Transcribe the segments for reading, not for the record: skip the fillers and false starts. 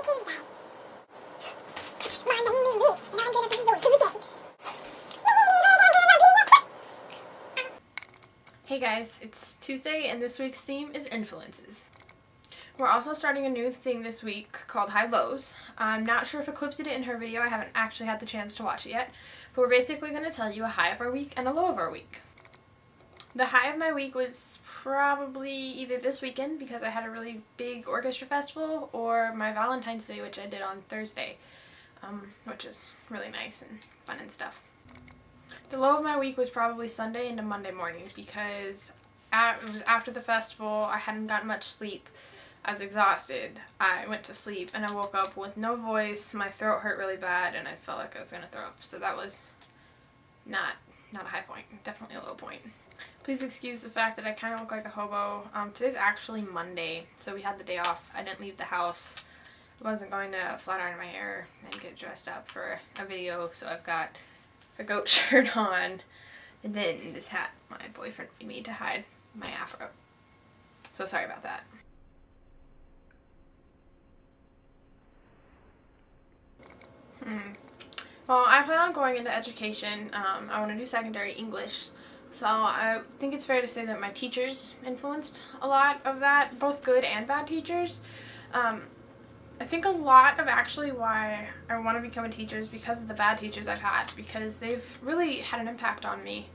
Tuesday. My name is Liz, and I'm gonna be your Tuesday. Hey guys, it's Tuesday and this week's theme is influences. We're also starting a new thing this week called High Lows. I'm not sure if Eclipse did it in her video. I haven't actually had the chance to watch it yet. But we're basically going to tell you a high of our week and a low of our week. The high of my week was probably either this weekend because I had a really big orchestra festival, or my Valentine's Day, which I did on Thursday, which is really nice and fun and stuff. The low of my week was probably Sunday into Monday morning because it was after the festival. I hadn't gotten much sleep. I was exhausted. I went to sleep and I woke up with no voice. My throat hurt really bad and I felt like I was going to throw up. So that was not a high point. Definitely a low point. Please excuse the fact that I kind of look like a hobo. Today's actually Monday, so we had the day off. I didn't leave the house. I wasn't going to flat iron my hair and get dressed up for a video, so I've got a goat shirt on and then this hat my boyfriend made me to hide my afro. So sorry about that. Well, I plan on going into education. I want to do secondary English. So I think it's fair to say that my teachers influenced a lot of that, both good and bad teachers. I think a lot of actually why I want to become a teacher is because of the bad teachers I've had, because they've really had an impact on me,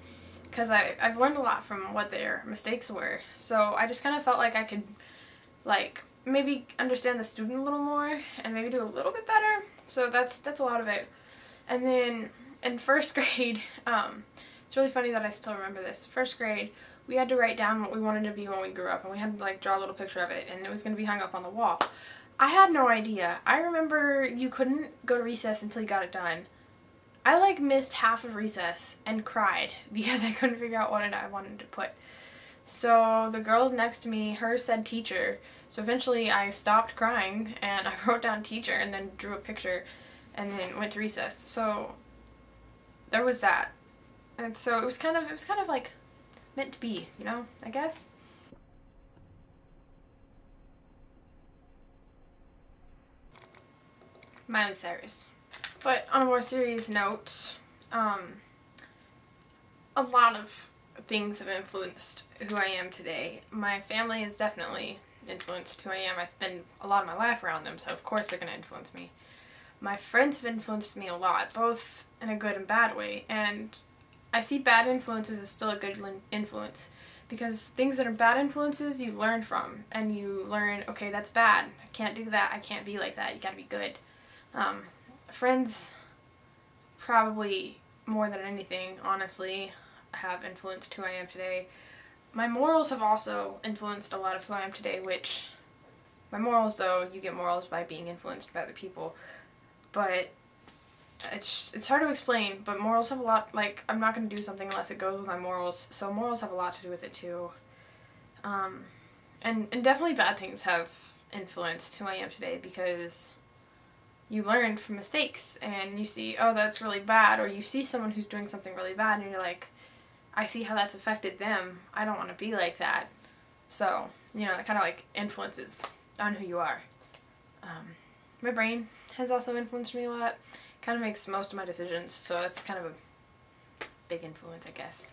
because I've learned a lot from what their mistakes were. So I just kind of felt like I could maybe understand the student a little more and maybe do a little bit better. So that's a lot of it. And then in first grade, it's really funny that I still remember this. First grade, we had to write down what we wanted to be when we grew up, and we had to draw a little picture of it, and it was going to be hung up on the wall. I had no idea. I remember you couldn't go to recess until you got it done. I missed half of recess and cried because I couldn't figure out what I wanted to put. So the girl next to me, hers said teacher. So eventually I stopped crying and I wrote down teacher and then drew a picture and then went to recess. So there was that. And so it was kind of like meant to be, you know, I guess. Miley Cyrus. But on a more serious note, a lot of things have influenced who I am today. My family has definitely influenced who I am. I spend a lot of my life around them, so of course they're going to influence me. My friends have influenced me a lot, both in a good and bad way, and I see bad influences as still a good influence, because things that are bad influences you learn from, and you learn, okay, that's bad, I can't do that, I can't be like that, you gotta be good. Friends, probably more than anything, honestly, have influenced who I am today. My morals have also influenced a lot of who I am today, which, my morals though, you get morals by being influenced by other people, but it's hard to explain, but morals have a lot, I'm not going to do something unless it goes with my morals, so morals have a lot to do with it too. And definitely bad things have influenced who I am today, because you learn from mistakes and you see, oh, that's really bad, or you see someone who's doing something really bad and you're like, I see how that's affected them, I don't want to be like that. So, you know, that kind of influences on who you are. My brain has also influenced me a lot. Kind of makes most of my decisions, so that's kind of a big influence, I guess.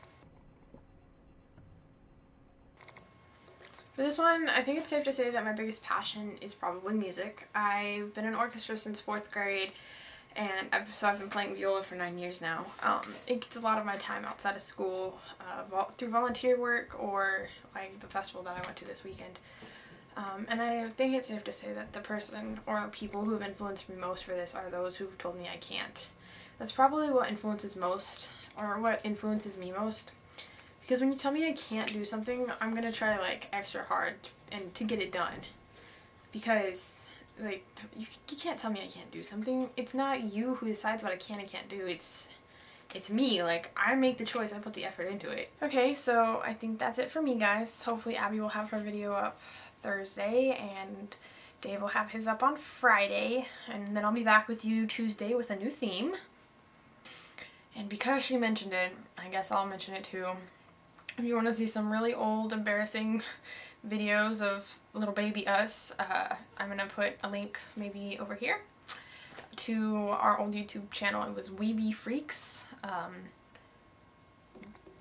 For this one, I think it's safe to say that my biggest passion is probably music. I've been in orchestra since 4th grade, and I've been playing viola for 9 years now. It gets a lot of my time outside of school, through volunteer work or the festival that I went to this weekend. And I think it's safe to say that the person or people who have influenced me most for this are those who've told me I can't. That's probably what influences me most. Because when you tell me I can't do something, I'm going to try extra hard and to get it done. Because you can't tell me I can't do something. It's not you who decides what I can and can't do. It's me. I make the choice. I put the effort into it. Okay, so I think that's it for me, guys. Hopefully Abby will have her video up Thursday and Dave will have his up on Friday, and then I'll be back with you Tuesday with a new theme. And because she mentioned it, I guess I'll mention it too. If you want to see some really old, embarrassing videos of little baby us, I'm going to put a link maybe over here to our old YouTube channel. It was We Be Freaks.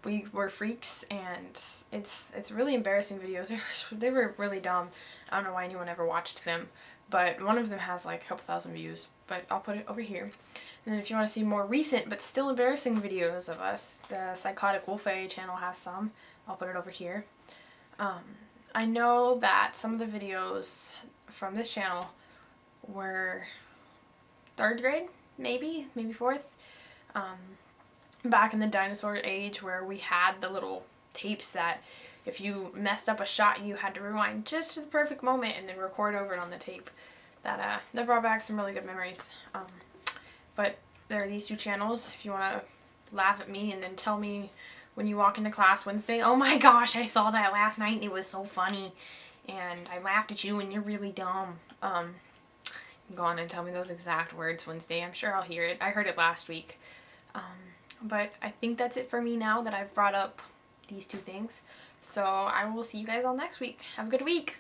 We were freaks, and it's really embarrassing videos. They were really dumb. I don't know why anyone ever watched them, but one of them has like a couple thousand views, but I'll put it over here. And then if you want to see more recent but still embarrassing videos of us, the Psychotic Wolfie channel has some. I'll put it over here. I know that some of the videos from this channel were 3rd grade, maybe 4th. Back in the dinosaur age, where we had the little tapes that if you messed up a shot, you had to rewind just to the perfect moment and then record over it on the tape. That brought back some really good memories. But there are these 2 channels if you want to laugh at me and then tell me when you walk into class Wednesday, oh my gosh, I saw that last night and it was so funny and I laughed at you and you're really dumb. You can go on and tell me those exact words Wednesday. I'm sure I'll hear it. I heard it last week. But I think that's it for me now that I've brought up these 2 things. So I will see you guys all next week. Have a good week.